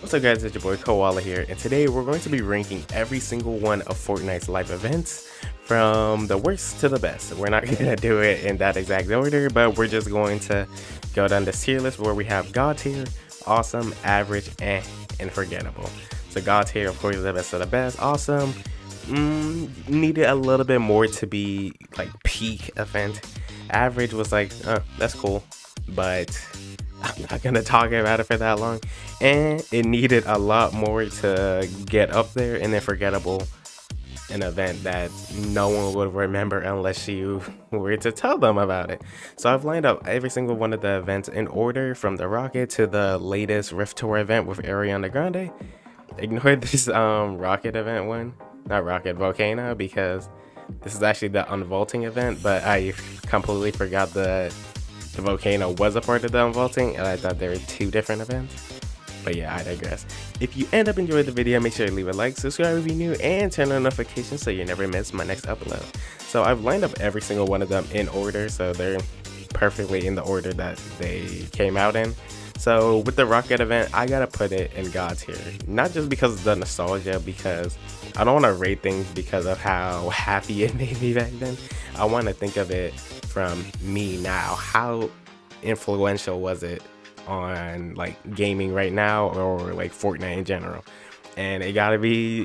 What's up guys, it's your boy Koala here, and today we're going to be ranking every single one of Fortnite's live events from the worst to the best. We're not going to do it in that exact order, but we're just going to go down this tier list where we have God tier, awesome, average, and forgettable. So God tier, of course, is the best of the best. Awesome, needed a little bit more to be like peak event. Average was like, that's cool, but I'm not gonna talk about it for that long, and it needed a lot more to get up there. And then forgettable, an event that no one would remember unless you were to tell them about it. So I've lined up every single one of the events in order from the Rocket to the latest Rift Tour event with Arianna Grande. Ignore this Rocket event one, not Rocket, Volcano, because this is actually the Unrevolting event, but I completely forgot the Volcano was a part of the Unrevolting, and I thought there were two different events. But yeah, I digress. If you end up enjoying the video, make sure to leave a like, subscribe if you're new, and turn on notifications so you never miss my next upload. So I've lined up every single one of them in order, so they're perfectly in the order that they came out in. So with the Rocket event, I gotta put it in God tier. Not just because of the nostalgia, because I don't want to rate things because of how happy it made me back then. I want to think of it from me now. How influential was it on like gaming right now, or like Fortnite in general? And it gotta be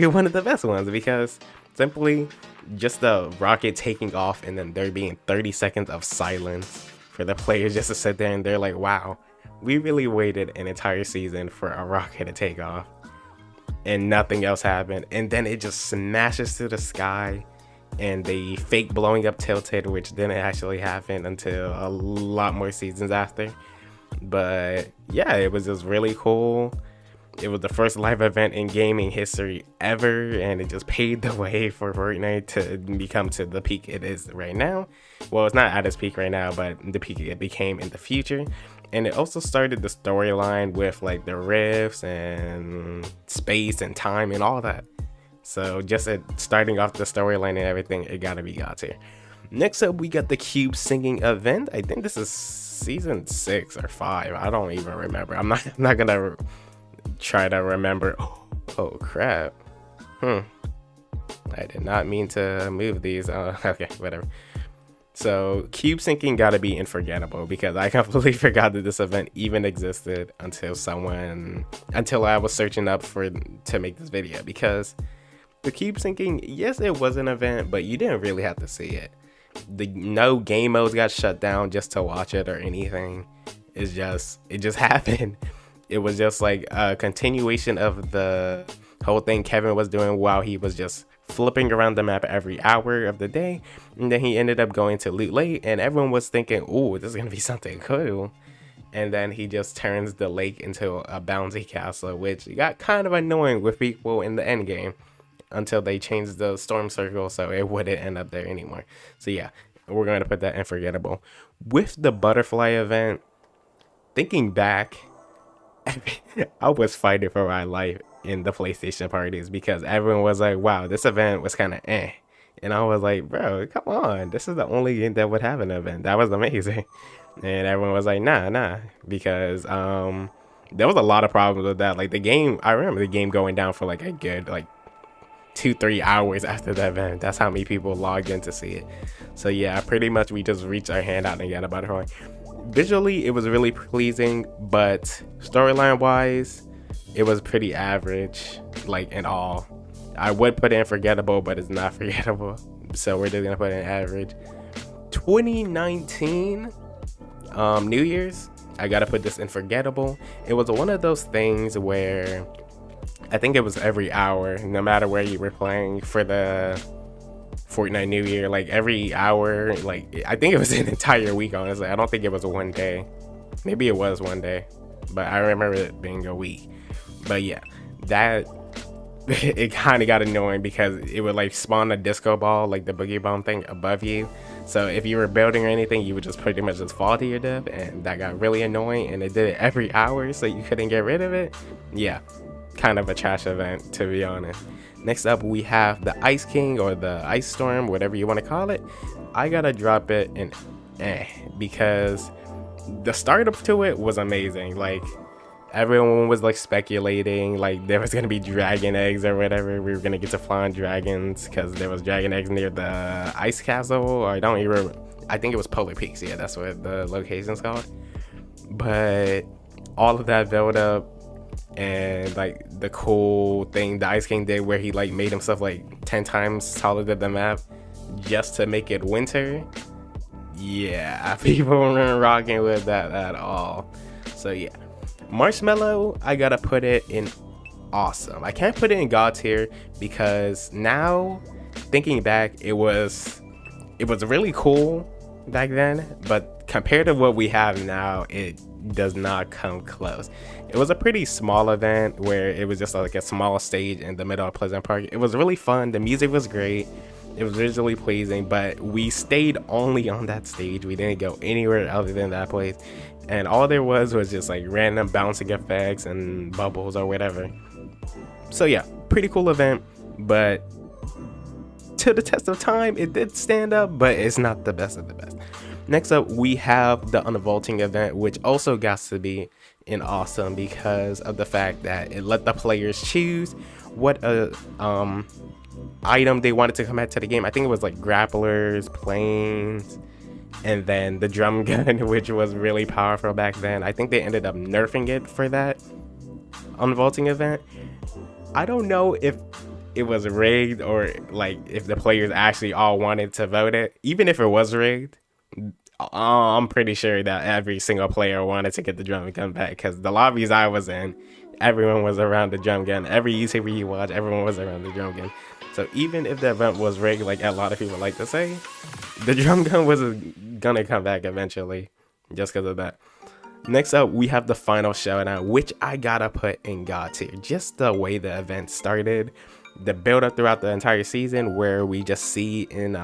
one of the best ones, because simply just the Rocket taking off and then there being 30 seconds of silence for the players just to sit there and they're like, wow, we really waited an entire season for a rocket to take off and nothing else happened, and then it just smashes to the sky and they fake blowing up Tilted, which didn't actually happen until a lot more seasons after. But yeah, it was just really cool. It was the first live event in gaming history ever, and it just paved the way for Fortnite to become to the peak it is right now. Well, it's not at its peak right now, but the peak it became in the future. And it also started the storyline with like the rifts and space and time and all that. So just starting off the storyline and everything, it gotta be God tier. Next up, we got the Cube singing event. I think this is season 6 or 5. I don't even remember. I'm not gonna try to remember. Oh crap. I did not mean to move these. Okay, whatever. So Cube syncing gotta be unforgettable, because I completely forgot that this event even existed until I was searching up to make this video. Because the Cube syncing, yes, it was an event, but you didn't really have to see it. No game modes got shut down just to watch it or anything. It just happened. It was just like a continuation of the whole thing Kevin was doing while he was just flipping around the map every hour of the day. And then he ended up going to Loot Lake, and everyone was thinking, oh, this is gonna be something cool. And then he just turns the lake into a bouncy castle, which got kind of annoying with people in the end game, until they changed the storm circle so it wouldn't end up there anymore. So yeah, we're going to put that in forgettable. With the butterfly event, thinking back, I was fighting for my life in the PlayStation parties, because everyone was like, wow, this event was kind of eh. And I was like, bro, come on, this is the only game that would have an event. That was amazing. And everyone was like, nah, because there was a lot of problems with that. Like the game, I remember the game going down for like a good like 2-3 hours after the event. That's how many people logged in to see it. So yeah, pretty much we just reached our hand out and got a butterfly. Visually, it was really pleasing, but storyline wise, it was pretty average, like in all. I would put it in forgettable, but it's not forgettable, so we're just gonna put it in average. 2019 New Year's, I gotta put this in forgettable. It was one of those things where I think it was every hour, no matter where you were playing for the Fortnite New Year, like every hour, like I think it was an entire week, honestly. I don't think it was one day. Maybe it was one day, but I remember it being a week. But yeah, that it kind of got annoying, because it would like spawn a disco ball, like the boogie bomb thing, above you. So if you were building or anything, you would just pretty much just fall to your death, and that got really annoying. And it did it every hour, so you couldn't get rid of it. Yeah, kind of a trash event, to be honest. Next up, we have the Ice King, or the Ice Storm, whatever you want to call it. I gotta drop it in because the startup to it was amazing. Like Everyone was like speculating like there was gonna be dragon eggs or whatever. We were gonna get to fly on dragons because there was dragon eggs near the ice castle, or I don't even. I think it was Polar Peaks. Yeah, that's what the location's called. But all of that build up and like the cool thing the Ice King did, where he like made himself like 10 times taller than the map just to make it winter. Yeah, people weren't rocking with that at all. So yeah, Marshmallow, I gotta put it in awesome. I can't put it in God tier because now thinking back, it was really cool back then, but compared to what we have now, it does not come close. It was a pretty small event where it was just like a small stage in the middle of Pleasant Park. It was really fun. The music was great. It was visually pleasing, but we stayed only on that stage. We didn't go anywhere other than that place. And all there was just like random bouncing effects and bubbles or whatever. So yeah, pretty cool event, but to the test of time, it did stand up, but it's not the best of the best. Next up, we have the Unrevolting Event, which also got to be an awesome because of the fact that it let the players choose what item they wanted to come out to the game. I think it was like grapplers, planes, and then the drum gun, which was really powerful back then. I think they ended up nerfing it for that Unrevolting Event. I don't know if it was rigged or like if the players actually all wanted to vote it. Even if it was rigged, I'm pretty sure that every single player wanted to get the drum gun back, because the lobbies I was in, everyone was around the drum gun. Every YouTuber you watch, everyone was around the drum gun. So even if the event was rigged, like a lot of people like to say, the drum gun was gonna come back eventually just because of that. Next up, we have the final showdown, which I gotta put in God tier. Just the way the event started, the build up throughout the entire season, where we just see in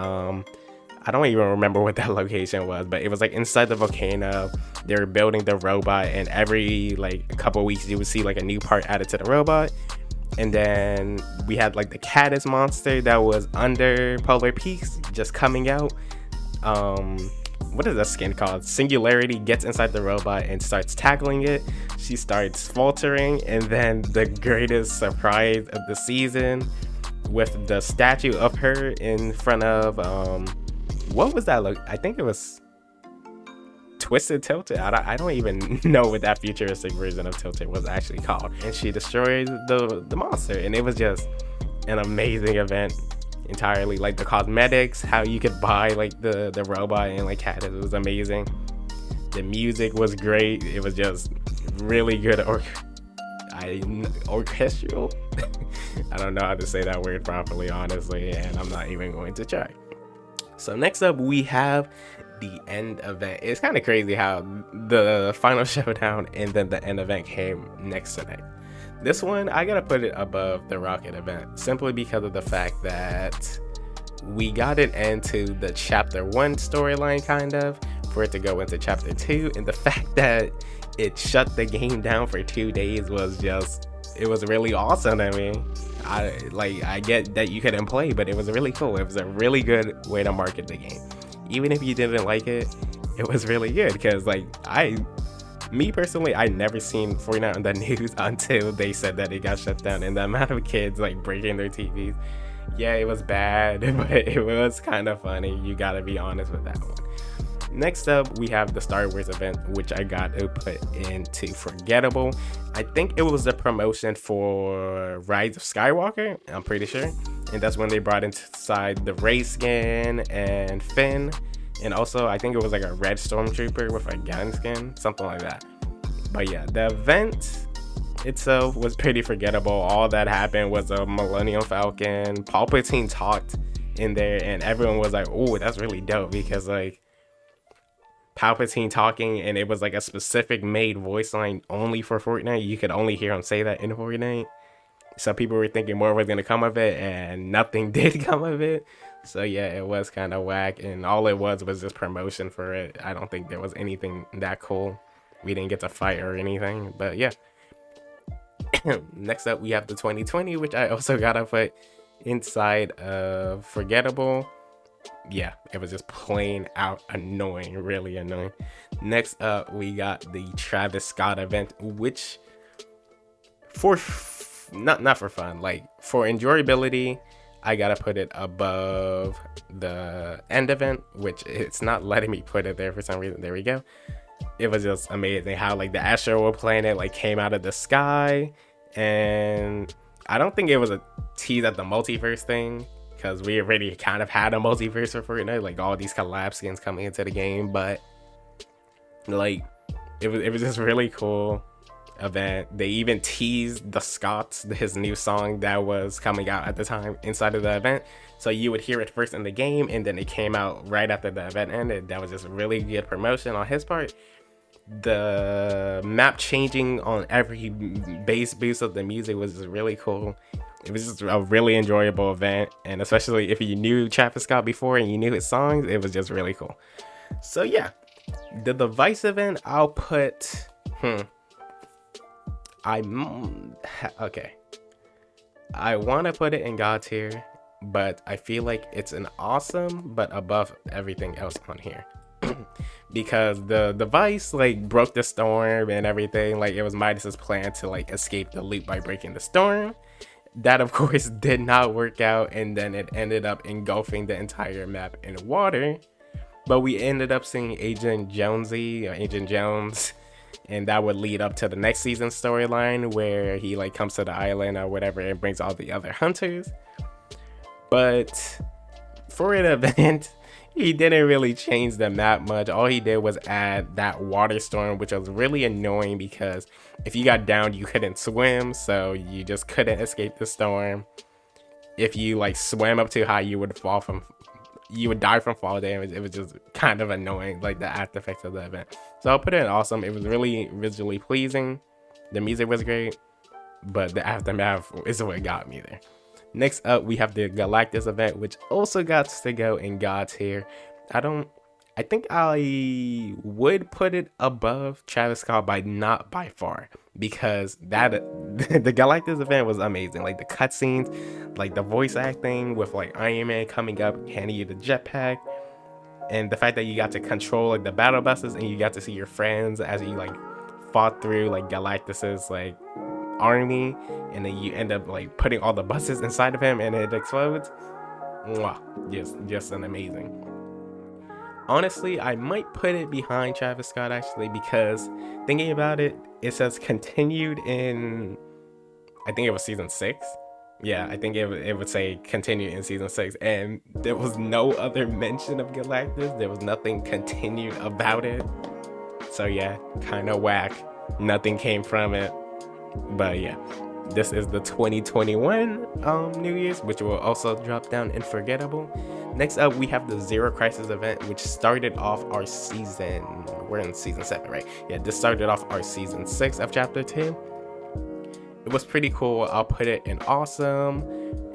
I don't even remember what that location was, but it was like inside the volcano. They were building the robot, and every like a couple of weeks you would see like a new part added to the robot. And then we had like the caddis monster that was under Polar Peaks just coming out. What is that skin called? Singularity gets inside the robot and starts tackling it. She starts faltering, and then the greatest surprise of the season with the statue of her in front of what was that look? I think it was Twisted Tilted. I don't even know what that futuristic version of Tilted was actually called. And she destroys the monster, and it was just an amazing event entirely. Like the cosmetics, how you could buy like the robot and like cat, it was amazing. The music was great. It was just really good orchestral. I don't know how to say that word properly, honestly, and I'm not even going to try. So next up, we have the end event. It's kind of crazy how the final showdown and then the end event came next to that. This one, I gotta put it above the rocket event, simply because of the fact that we got an end to the chapter 1 storyline, kind of, for it to go into chapter 2, and the fact that it shut the game down for 2 days was just, it was really awesome. I mean, I get that you couldn't play, but it was really cool. It was a really good way to market the game. Even if you didn't like it, it was really good, because like me personally, I never seen Fortnite on the news until they said that it got shut down, and the amount of kids like breaking their TVs. Yeah, it was bad, but it was kind of funny. You gotta be honest with that one. Next up, we have the Star Wars event, which I got to put into forgettable. I think it was the promotion for Rise of Skywalker, I'm pretty sure. And that's when they brought inside the Rey skin and Finn. And also, I think it was like a red stormtrooper with a gun skin, something like that. But yeah, the event itself was pretty forgettable. All that happened was a Millennium Falcon. Palpatine talked in there, and everyone was like, oh, that's really dope, because like, Palpatine talking, and it was like a specific made voice line only for Fortnite. You could only hear him say that in Fortnite. So people were thinking more was gonna come of it, and nothing did come of it. So yeah, it was kind of whack, and all it was just promotion for it. I don't think there was anything that cool. We didn't get to fight or anything, but yeah. Next up, we have the 2020, which I also gotta put inside of forgettable. Yeah, it was just plain out annoying, really annoying. Next up, we got the Travis Scott event, which for not for fun, like for enjoyability, I gotta put it above the end event, which it's not letting me put it there for some reason. There we go. It was just amazing how like the asteroid planet like came out of the sky, and I don't think it was a tease at the multiverse thing, because we already kind of had a multiverse for Fortnite, like all these collab skins coming into the game, but like it was just really cool event. They even teased the Scots, his new song that was coming out at the time, inside of the event, so you would hear it first in the game, and then it came out right after the event ended. That was just really good promotion on his part. The map changing on every bass boost of the music was just really cool. It was just a really enjoyable event, and especially if you knew Travis Scott before and you knew his songs, it was just really cool. So yeah, the device event, I'll put okay, I want to put it in God tier, but I feel like it's an awesome but above everything else on here. Because the device like broke the storm and everything. Like it was Midas's plan to like escape the loop by breaking the storm. That of course did not work out, and then it ended up engulfing the entire map in water. But we ended up seeing Agent Jones, and that would lead up to the next season storyline where he like comes to the island or whatever and brings all the other hunters. But for an event, he didn't really change the map much. All he did was add that water storm, which was really annoying because if you got downed, you couldn't swim, so you just couldn't escape the storm. If you like swam up too high, you would die from fall damage. It was just kind of annoying, like the after effects of the event. So I'll put it in awesome. It was really visually pleasing. The music was great, but the aftermath is what got me there. Next up, we have the Galactus event, which also got to go in God tier. I think I would put it above Travis Scott, but not by far, because that the Galactus event was amazing. Like the cutscenes, like the voice acting with like Iron Man coming up, handing you the jetpack, and the fact that you got to control like the battle buses and you got to see your friends as you like fought through like Galactus's like army, and then you end up like putting all the buses inside of him and it explodes. Mwah. Just an amazing. Honestly, I might put it behind Travis Scott actually, because thinking about it, it says continued in, I think it was season 6. Yeah, I think it would say continued in season 6, and there was no other mention of Galactus. There was nothing continued about it. So yeah, kind of whack. Nothing came from it. But yeah, this is the 2021 New Year's, which will also drop down in forgettable. Next up, we have the Zero Crisis event, which started off our season. We're in season 7, right? Yeah, this started off our season 6 of chapter 2. It was pretty cool. I'll put it in awesome,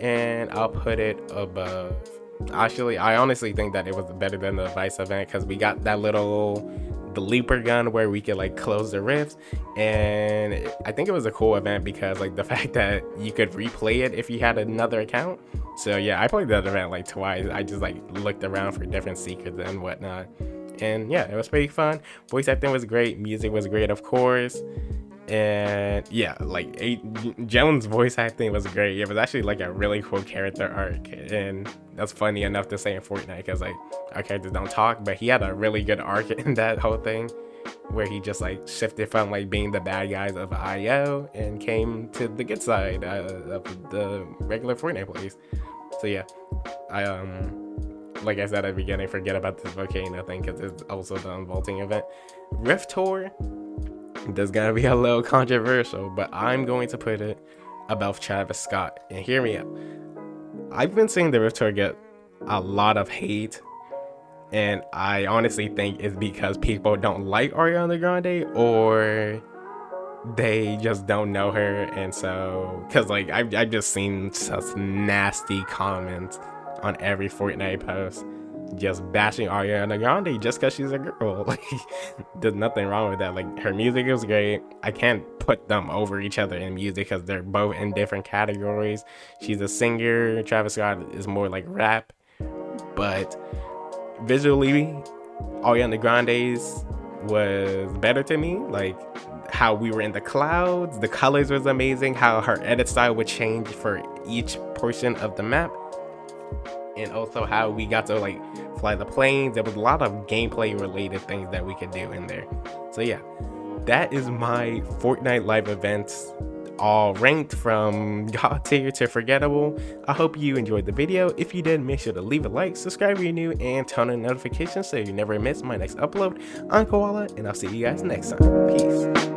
and I'll put it above. Actually, I honestly think that it was better than the Vice event, because we got that the leaper gun where we could like close the rifts, and I think it was a cool event because like the fact that you could replay it if you had another account. So yeah, I played that event like twice. I just like looked around for different secrets and whatnot, and yeah, it was pretty fun. Voice acting was great, music was great, of course. And yeah, like Jones' voice acting was great. It was actually like a really cool character arc, and that's funny enough to say in Fortnite because like our characters don't talk, but he had a really good arc in that whole thing where he just like shifted from like being the bad guys of IO and came to the good side of the regular Fortnite players. So yeah, I like I said at the beginning, forget about this volcano thing because it's also the Unrevolting Event. Rift Tour, that's gonna be a little controversial, but I'm going to put it above Travis Scott. And hear me out. I've been seeing the Rift Tour get a lot of hate, and I honestly think it's because people don't like Arianna Grande, or they just don't know her. And so, because like I've just seen such nasty comments on every Fortnite post just bashing Ariana Grande just because she's a girl. Like, there's nothing wrong with that. Like, her music is great. I can't put them over each other in music because they're both in different categories. She's a singer. Travis Scott is more like rap. But visually, Ariana Grande's was better to me. Like, how we were in the clouds, the colors was amazing, how her edit style would change for each portion of the map, and also how we got to like fly the planes. There was a lot of gameplay related things that we could do in there. So yeah, that is my Fortnite live events, all ranked from god tier to forgettable. I hope you enjoyed the video. If you did, make sure to leave a like, subscribe if you're new, and turn on notifications so you never miss my next upload on Koala, and I'll see you guys next time. Peace.